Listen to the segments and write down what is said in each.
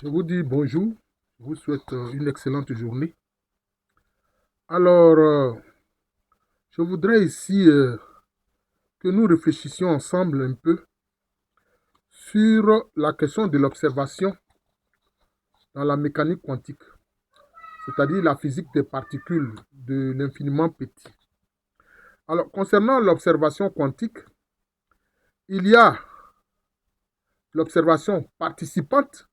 Je vous dis bonjour, je vous souhaite une excellente journée. Alors, je voudrais ici que nous réfléchissions ensemble un peu sur la question de l'observation dans la mécanique quantique, c'est-à-dire la physique des particules de l'infiniment petit. Alors, concernant l'observation quantique, il y a l'observation participante,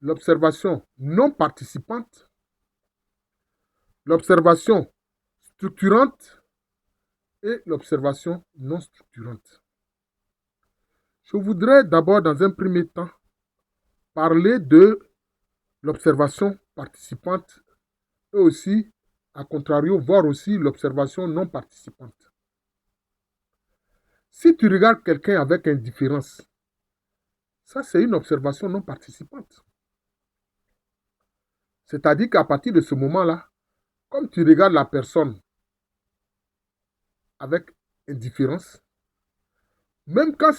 l'observation non participante, l'observation structurante et l'observation non structurante. Je voudrais d'abord, dans un premier temps, parler de l'observation participante et aussi, à contrario, voir aussi l'observation non participante. Si tu regardes quelqu'un avec indifférence, ça c'est une observation non participante. C'est-à-dire qu'à partir de ce moment-là, comme tu regardes la personne avec indifférence, même quand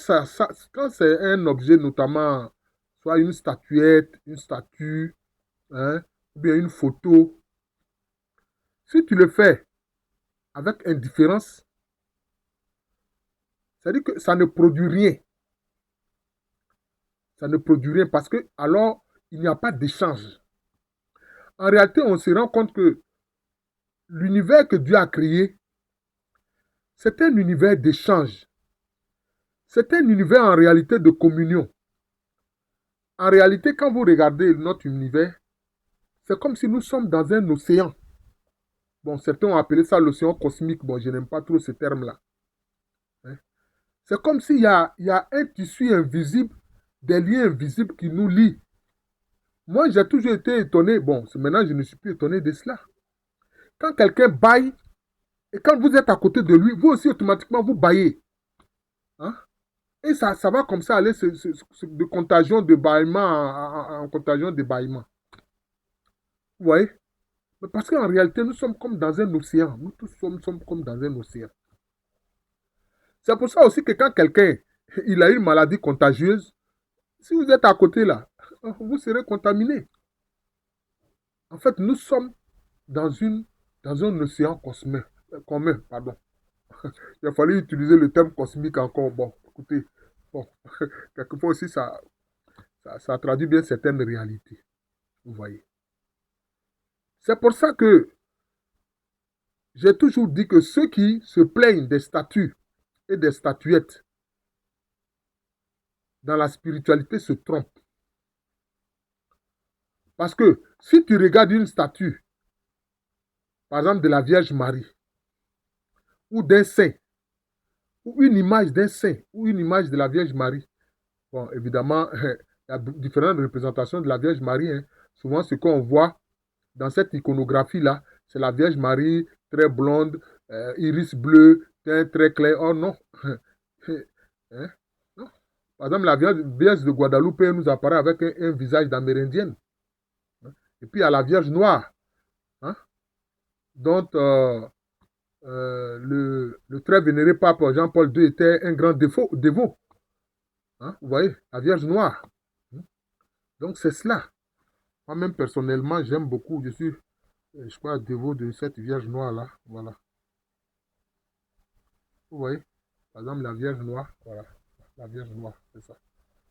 quand c'est un objet, notamment soit une statuette, une statue, hein, ou bien une photo, si tu le fais avec indifférence, c'est-à-dire que ça ne produit rien. Ça ne produit rien parce que alors il n'y a pas d'échange. En réalité, on se rend compte que l'univers que Dieu a créé, c'est un univers d'échange. C'est un univers en réalité de communion. En réalité, quand vous regardez notre univers, c'est comme si nous sommes dans un océan. Bon, certains ont appelé ça l'océan cosmique. Bon, je n'aime pas trop ce terme-là. Hein. C'est comme s'il y a un tissu invisible, des liens invisibles qui nous lient. Moi, j'ai toujours été étonné. Bon, maintenant, je ne suis plus étonné de cela. Quand quelqu'un baille, et quand vous êtes à côté de lui, vous aussi, automatiquement, vous baillez. Hein? Et ça va comme ça aller de contagion de bâillement en contagion de bâillement. Vous voyez? Mais parce qu'en réalité, nous sommes comme dans un océan. Nous tous sommes comme dans un océan. C'est pour ça aussi que quand quelqu'un il a une maladie contagieuse, si vous êtes à côté là, vous serez contaminé. En fait, nous sommes dans, dans un océan commun. Pardon. Il a fallu utiliser le terme cosmique encore. Bon, écoutez, bon, quelquefois aussi, ça traduit bien certaines réalités. Vous voyez. C'est pour ça que j'ai toujours dit que ceux qui se plaignent des statues et des statuettes dans la spiritualité se trompent. Parce que si tu regardes une statue, par exemple de la Vierge Marie, ou d'un saint, ou une image d'un saint, ou une image de la Vierge Marie, bon, évidemment, il y a différentes représentations de la Vierge Marie. Hein. Souvent, ce qu'on voit dans cette iconographie-là, c'est la Vierge Marie, très blonde, iris bleu, teint très clair. Oh non. Hein? Non. Par exemple, la Vierge de Guadalupe nous apparaît avec un visage d'amérindienne. Hein? Et puis, il y a la Vierge noire, hein? dont le très vénéré pape Jean-Paul II était un grand dévot. Hein? Vous voyez, la Vierge noire. Donc, c'est cela. Moi-même, personnellement, j'aime beaucoup. Je suis, je crois, dévot de cette Vierge noire-là. Voilà. Vous voyez? Par exemple, la Vierge noire. Voilà. La Vierge noire, c'est ça.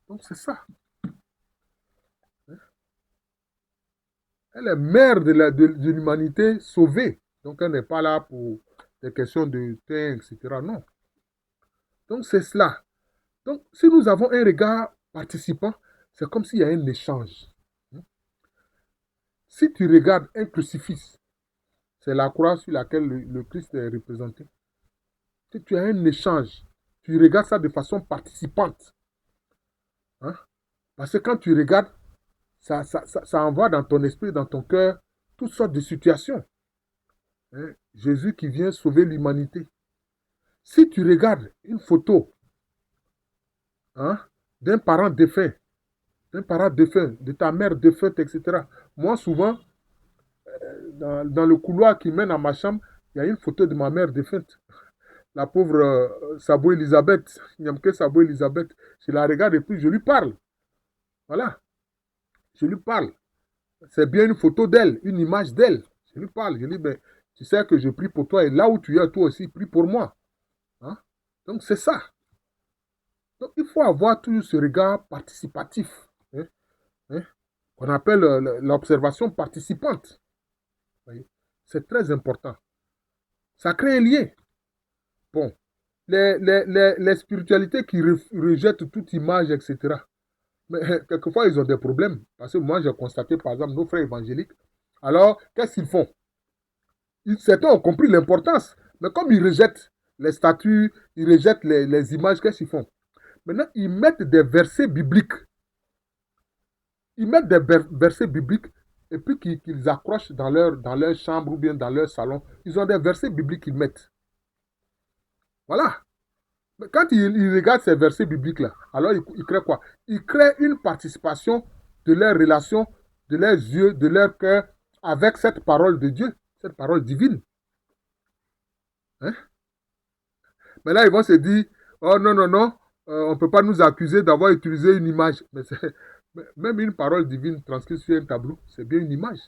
Donc, c'est ça. Elle est mère de l'humanité sauvée. Donc, elle n'est pas là pour des questions de teint, etc. Non. Donc, c'est cela. Donc, si nous avons un regard participant, c'est comme s'il y a un échange. Si tu regardes un crucifix, c'est la croix sur laquelle le Christ est représenté. Si tu as un échange, tu regardes ça de façon participante. Hein? Parce que quand tu regardes, ça envoie dans ton esprit, dans ton cœur, toutes sortes de situations. Hein? Jésus qui vient sauver l'humanité. Si tu regardes une photo, hein, d'un parent défunt, de ta mère défunte, etc. Moi, souvent, dans le couloir qui mène à ma chambre, il y a une photo de ma mère défunte. la pauvre Sabo Elisabeth, Nyamke Sabo Elisabeth, je la regarde et puis je lui parle. Voilà, je lui parle. C'est bien une photo d'elle, une image d'elle. Je lui parle, je lui dis, ben, tu sais que je prie pour toi et là où tu es, toi aussi, prie pour moi. Hein? Donc c'est ça. Donc il faut avoir toujours ce regard participatif, hein, hein, qu'on appelle l'observation participante. C'est très important. Ça crée un lien. Bon, les spiritualités qui rejettent toute image, etc. Mais quelquefois, ils ont des problèmes. Parce que moi, j'ai constaté, par exemple, nos frères évangéliques. Alors, qu'est-ce qu'ils font? Certains ont compris l'importance. Mais comme ils rejettent les statues, ils rejettent les images, qu'est-ce qu'ils font? Maintenant, ils mettent des versets bibliques. Ils mettent des versets bibliques et puis qu'ils accrochent dans leur chambre ou bien dans leur salon. Ils ont des versets bibliques qu'ils mettent. Voilà. Mais quand ils regardent ces versets bibliques-là, alors ils créent quoi? Ils créent une participation de leur relation, de leurs yeux, de leur cœur avec cette parole de Dieu, cette parole divine. Hein? Mais là, ils vont se dire, oh non, non, non, on ne peut pas nous accuser d'avoir utilisé une image. Mais même une parole divine transcrite sur un tableau, c'est bien une image.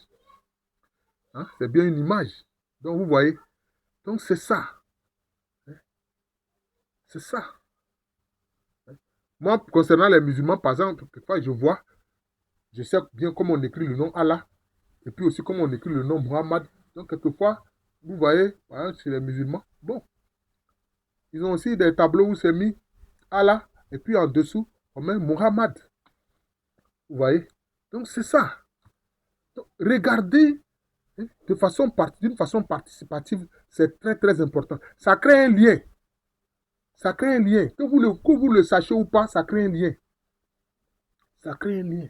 Hein? C'est bien une image. Donc, vous voyez, donc c'est ça. Hein? C'est ça. Moi, concernant les musulmans, par exemple, quelquefois, je sais bien comment on écrit le nom Allah, et puis aussi comment on écrit le nom Muhammad. Donc, quelquefois, vous voyez, par exemple, chez les musulmans, bon, ils ont aussi des tableaux où c'est mis Allah, et puis en dessous, on met Muhammad. Vous voyez? Donc, c'est ça. Donc, regardez hein, d'une façon participative, c'est très, très important. Ça crée un lien. Ça crée un lien. Que vous le sachiez ou pas, ça crée un lien. Ça crée un lien.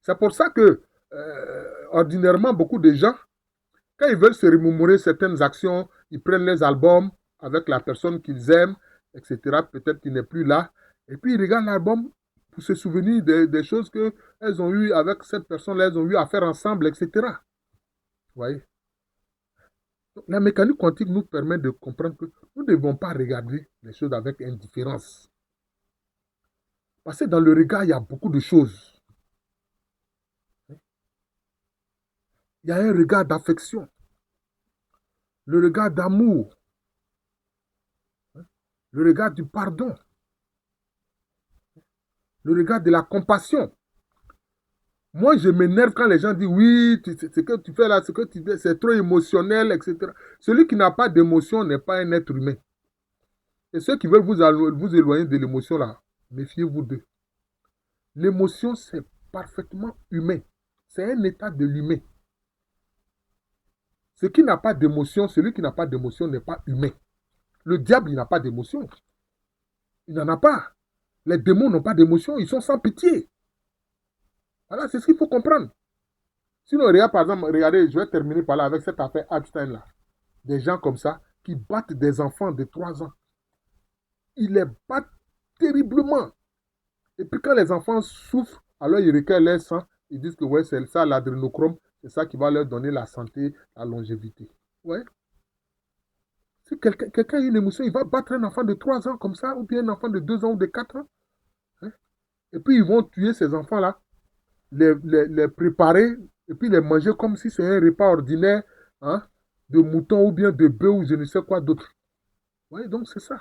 C'est pour ça que, ordinairement, beaucoup de gens, quand ils veulent se remémorer certaines actions, ils prennent les albums avec la personne qu'ils aiment, etc. Peut-être qu'il n'est plus là. Et puis, ils regardent l'album pour se souvenir des choses qu'elles ont eues avec cette personne-là, elles ont eu à faire ensemble, etc. Vous voyez? Donc, la mécanique quantique nous permet de comprendre que nous ne devons pas regarder les choses avec indifférence. Parce que dans le regard, il y a beaucoup de choses. Il y a un regard d'affection, le regard d'amour, le regard du pardon, le regard de la compassion. Moi, je m'énerve quand les gens disent oui, ce que tu fais là, ce que tu fais, c'est trop émotionnel, etc. Celui qui n'a pas d'émotion n'est pas un être humain. Et ceux qui veulent vous éloigner de l'émotion là, méfiez-vous d'eux. L'émotion, c'est parfaitement humain. C'est un état de l'humain. Celui qui n'a pas d'émotion n'est pas humain. Le diable, il n'a pas d'émotion. Il n'en a pas. Les démons n'ont pas d'émotion, ils sont sans pitié. Voilà, c'est ce qu'il faut comprendre. Sinon, regarde, par exemple, regardez, je vais terminer par là avec cette affaire Epstein là. Des gens comme ça qui battent des enfants de 3 ans. Ils les battent terriblement. Et puis quand les enfants souffrent, alors ils recueillent leur sang. Ils disent que ouais, c'est ça l'adrénochrome. C'est ça qui va leur donner la santé, la longévité. Ouais. Si quelqu'un a une émotion, il va battre un enfant de 3 ans comme ça, ou bien un enfant de 2 ans ou de 4 ans. Hein? Et puis ils vont tuer ces enfants-là, les préparer, et puis les manger comme si c'était un repas ordinaire, hein, de mouton ou bien de bœuf ou je ne sais quoi d'autre. Oui, donc c'est ça.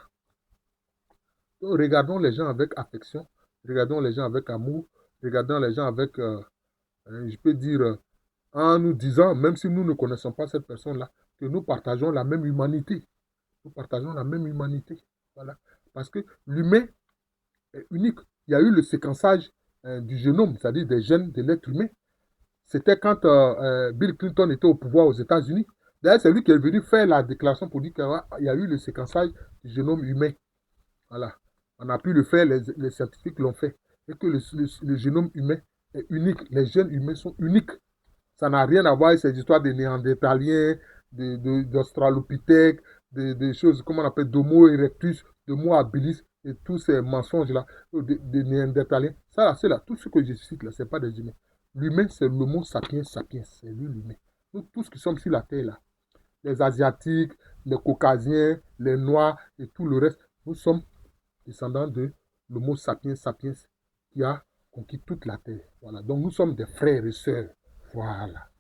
Donc, regardons les gens avec affection, regardons les gens avec amour, regardons les gens avec, je peux dire, en nous disant, même si nous ne connaissons pas cette personne-là, que nous partageons la même humanité. Nous partageons la même humanité. Voilà. Parce que l'humain est unique. Il y a eu le séquençage du génome, c'est-à-dire des gènes de l'être humain. C'était quand Bill Clinton était au pouvoir aux États-Unis. D'ailleurs, c'est lui qui est venu faire la déclaration pour dire qu'il y a eu le séquençage du génome humain. Voilà. On a pu le faire, les scientifiques l'ont fait. Et que le génome humain est unique. Les gènes humains sont uniques. Ça n'a rien à voir avec ces histoires de néandertaliens, d'australopithèques, de choses, comment on appelle, d'homo erectus, d'homo habilis, et tous ces mensonges-là, de néandertaliens. Ça, là, c'est là, tout ce que je cite là, ce n'est pas des humains. L'humain, c'est le mot sapiens, sapiens, c'est lui l'humain. Nous tous qui sommes sur la terre là, les Asiatiques, les Caucasiens, les Noirs et tout le reste. Nous sommes descendants de l'Homo sapiens sapiens qui a conquis toute la terre. Voilà. Donc nous sommes des frères et sœurs. Voilà.